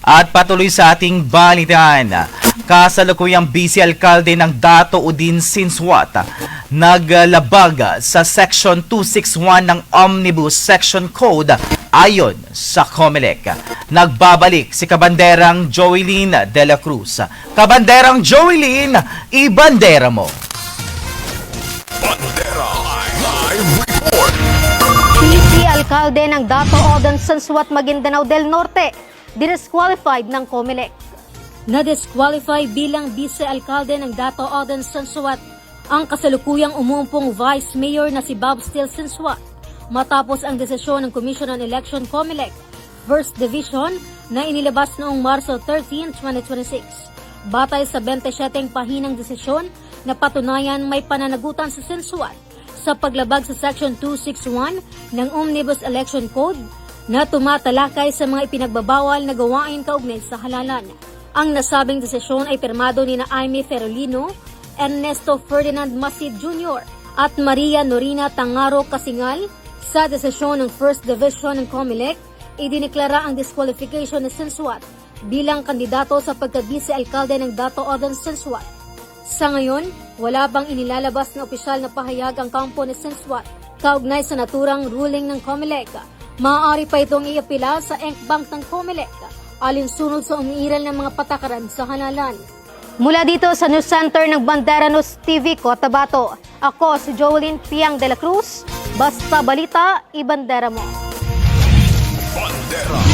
At patuloy sa ating balitaan, kasalukuyang Vice Alkalde ng Dato Udin Sinsuat naglabag sa Section 261 ng Omnibus Section Code ayon sa COMELEC. Nagbabalik si Kabanderang Joeline de la Cruz. Kabanderang Joeline, ibandera mo! Bandera Live Report. Vice Alkalde ng Dato Odon Sansuat Maguindanao del Norte, disqualified ng COMELEC. Na-disqualify bilang Vice Alkalde ng Dato Odon Sansuat ang kasalukuyang umuumpong Vice Mayor na si Bob Steele Sansuat matapos ang desisyon ng Commission on Election COMELEC First Division na inilabas noong Marso 13, 2026. Batay sa 27 pahinang desisyon na patunayan may pananagutan sa Sansuat sa paglabag sa Section 261 ng Omnibus Election Code na tumatalakay sa mga ipinagbabawal na gawain kaugnay sa halalan. Ang nasabing desisyon ay pirmado ni Aimee Ferolino, Ernesto Ferdinand Masid Jr. at Maria Norina Tangaro Kasingal. Sa desisyon ng First Division ng COMELEC, idineklara ang disqualification ni Sansuat bilang kandidato sa pagka-Vice Alkalde ng Dato Odon Sansuat. Sa ngayon, wala bang inilalabas na opisyal na pahayag ang kampo ni Sansuat kaugnay sa naturang ruling ng COMELEC. Maaari pa itong iapila sa Bank ng COMELEC alinsunod sa umiiral ng mga patakaran sa halalan. Mula dito sa News Center ng Bandera News TV Cotabato, ako si Joeline Piang de la Cruz. Basta balita, ibandera mo. Bandera